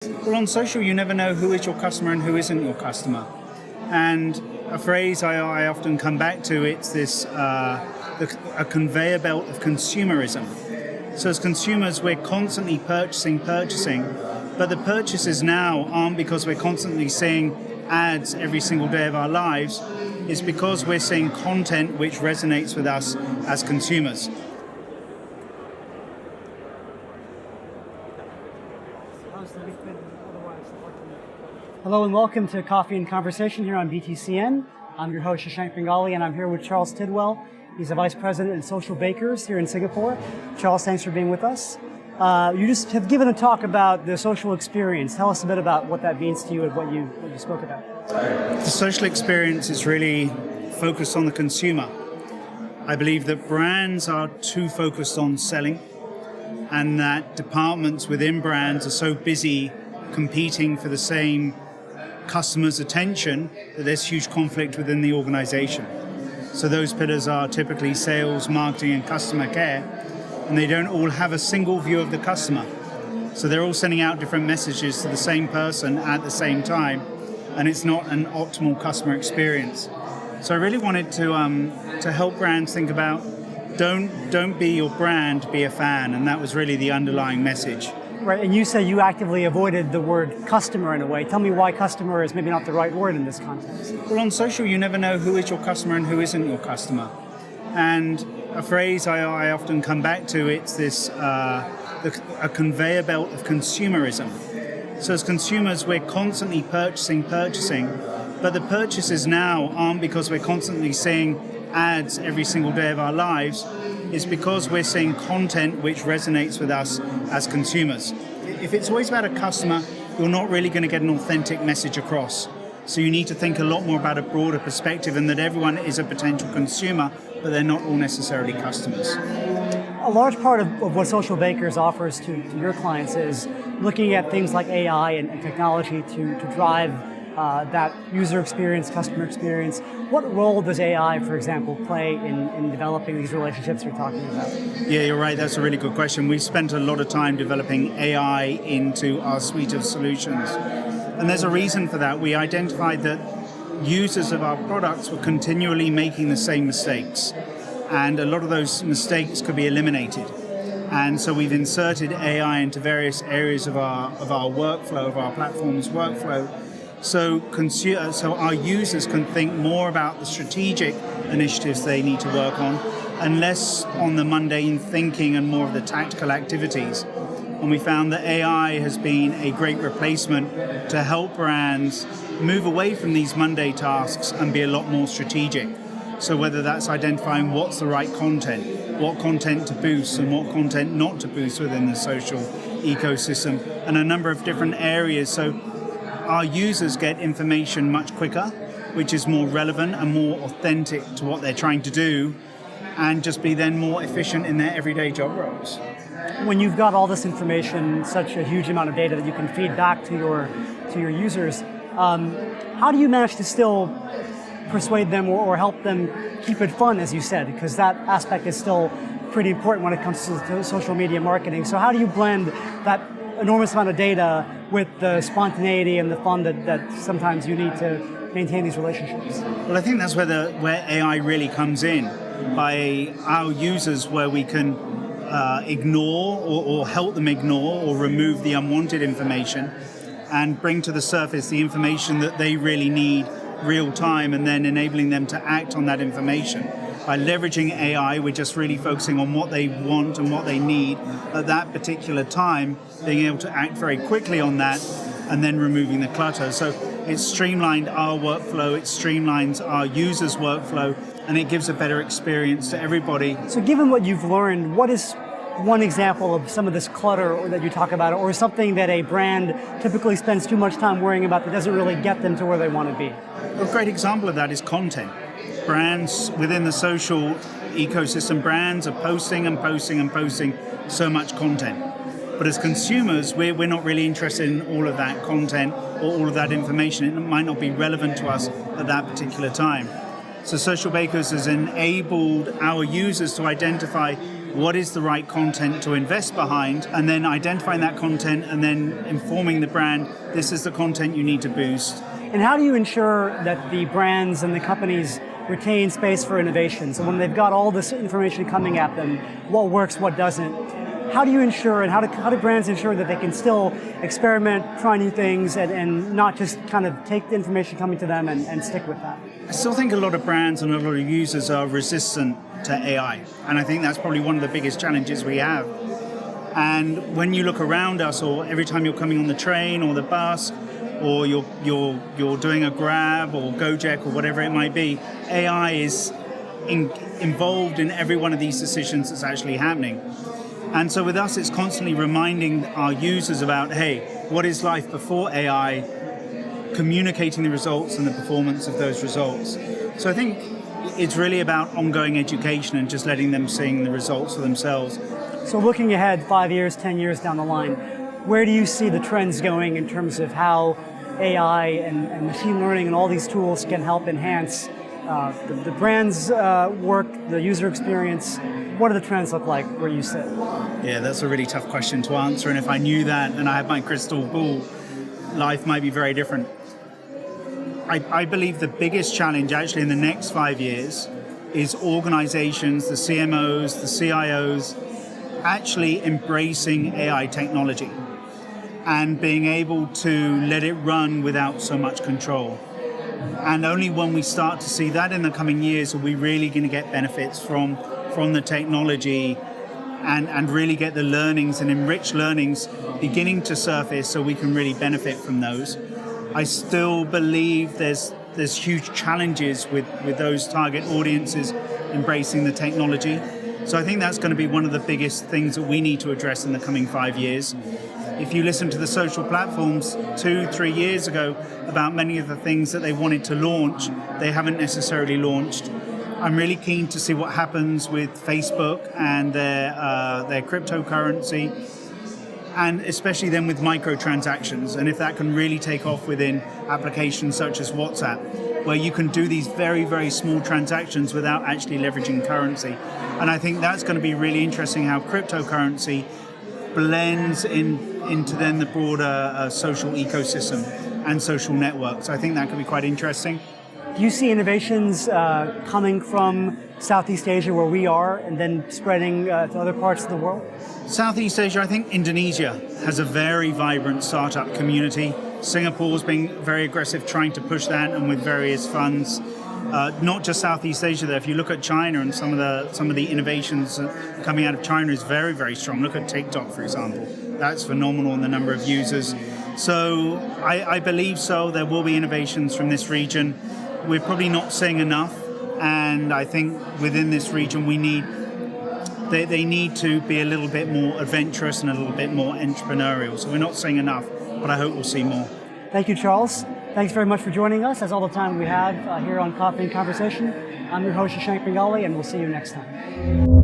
Well, on social, you never know who is your customer and who isn't your customer. And a phrase I often come back to, it's this a conveyor belt of consumerism. So as consumers, we're constantly purchasing, but the purchases now aren't because we're constantly seeing ads every single day of our lives. It's because we're seeing content which resonates with us as consumers. Hello and welcome to Coffee and Conversation here on BTCN. I'm your host, Shashank Bengali, and I'm here with Charles Tidswell. He's a Vice President at Socialbakers here in Singapore. Charles, thanks for being with us. You just have given a talk about the social experience. Tell us a bit about what that means to you and what you spoke about. The social experience is really focused on the consumer. I believe that brands are too focused on selling, and that departments within brands are so busy competing for the same customers' attention that there's huge conflict within the organization. So those pillars are typically sales, marketing, and customer care, and they don't all have a single view of the customer. So they're all sending out different messages to the same person at the same time, and it's not an optimal customer experience. So I really wanted to help brands think about don't be your brand, be a fan, and that was really the underlying message. Right, and you said you actively avoided the word customer in a way. Tell me why customer is maybe not the right word in this context. Well, on social, you never know who is your customer and who isn't your customer. And a phrase I often come back to, it's this a conveyor belt of consumerism. So as consumers, we're constantly purchasing, but the purchases now aren't because we're constantly seeing ads every single day of our lives. It's because we're seeing content which resonates with us as consumers. If it's always about a customer, you're not really going to get an authentic message across. So you need to think a lot more about a broader perspective, and that everyone is a potential consumer, but they're not all necessarily customers. A large part of what Socialbakers offers to your clients is looking at things like AI and technology to drive that user experience, customer experience. What role does AI, for example, play in developing these relationships you're talking about? Yeah, you're right. That's a really good question. We've spent a lot of time developing AI into our suite of solutions. And there's a reason for that. We identified that users of our products were continually making the same mistakes. And a lot of those mistakes could be eliminated. And so we've inserted AI into various areas of our workflow, of our platform's workflow, so our users can think more about the strategic initiatives they need to work on and less on the mundane thinking and more of the tactical activities. And we found that AI has been a great replacement to help brands move away from these mundane tasks and be a lot more strategic. So whether that's identifying what's the right content, what content to boost and what content not to boost within the social ecosystem, and a number of different areas. So our users get information much quicker, which is more relevant and more authentic to what they're trying to do, and just be then more efficient in their everyday job roles. When you've got all this information, such a huge amount of data that you can feed back to your users, how do you manage to still persuade them or help them keep it fun, as you said, because that aspect is still pretty important when it comes to social media marketing. So how do you blend that enormous amount of data with the spontaneity and the fun that sometimes you need to maintain these relationships? Well, I think that's where AI really comes in, by our users, where we can ignore or help them ignore or remove the unwanted information and bring to the surface the information that they really need real time, and then enabling them to act on that information. By leveraging AI, we're just really focusing on what they want and what they need at that particular time, being able to act very quickly on that, and then removing the clutter. So it's streamlined our workflow, it streamlines our users' workflow, and it gives a better experience to everybody. So given what you've learned, what is one example of some of this clutter that you talk about, or something that a brand typically spends too much time worrying about that doesn't really get them to where they want to be? A great example of that is content. Brands within the social ecosystem, brands are posting so much content. But as consumers, we're not really interested in all of that content or all of that information. It might not be relevant to us at that particular time. So Socialbakers has enabled our users to identify what is the right content to invest behind, and then identifying that content and then informing the brand, this is the content you need to boost. And how do you ensure that the brands and the companies retain space for innovation? So when they've got all this information coming at them, what works, what doesn't, how do you ensure, and how do brands ensure that they can still experiment, try new things, and not just kind of take the information coming to them and stick with that? I still think a lot of brands and a lot of users are resistant to AI, and I think that's probably one of the biggest challenges we have. And when you look around us, or every time you're coming on the train or the bus, or you're doing a Grab or Gojek or whatever it might be, AI is involved in every one of these decisions that's actually happening. And so with us, it's constantly reminding our users about, hey, what is life before AI, communicating the results and the performance of those results. So I think it's really about ongoing education and just letting them see the results for themselves. So looking ahead 5 years, 10 years down the line, where do you see the trends going in terms of how AI and machine learning and all these tools can help enhance the brand's work, the user experience? What do the trends look like where you sit? Yeah, that's a really tough question to answer. And if I knew that and I had my crystal ball, life might be very different. I believe the biggest challenge actually in the next 5 years is organizations, the CMOs, the CIOs, actually embracing AI technology and being able to let it run without so much control. And only when we start to see that in the coming years are we really going to get benefits from the technology and really get the learnings and enriched learnings beginning to surface so we can really benefit from those. I still believe there's huge challenges with those target audiences embracing the technology. So I think that's going to be one of the biggest things that we need to address in the coming 5 years. If you listen to the social platforms 2-3 years ago about many of the things that they wanted to launch, they haven't necessarily launched. I'm really keen to see what happens with Facebook and their cryptocurrency, and especially then with microtransactions, and if that can really take off within applications such as WhatsApp, where you can do these very, very small transactions without actually leveraging currency. And I think that's going to be really interesting how cryptocurrency blends into then the broader social ecosystem and social networks. I think that could be quite interesting. Do you see innovations coming from Southeast Asia where we are and then spreading to other parts of the world? Southeast Asia, I think Indonesia has a very vibrant startup community. Singapore's been very aggressive trying to push that, and with various funds. Not just Southeast Asia though, if you look at China and some of the innovations coming out of China is very, very strong. Look at TikTok, for example. That's phenomenal in the number of users. So I believe so. There will be innovations from this region. We're probably not seeing enough, and I think within this region they need to be a little bit more adventurous and a little bit more entrepreneurial. So we're not seeing enough, but I hope we'll see more. Thank you, Charles. Thanks very much for joining us. That's all the time we have here on Coffee and Conversation. I'm your host, Shashank Bengali, and we'll see you next time.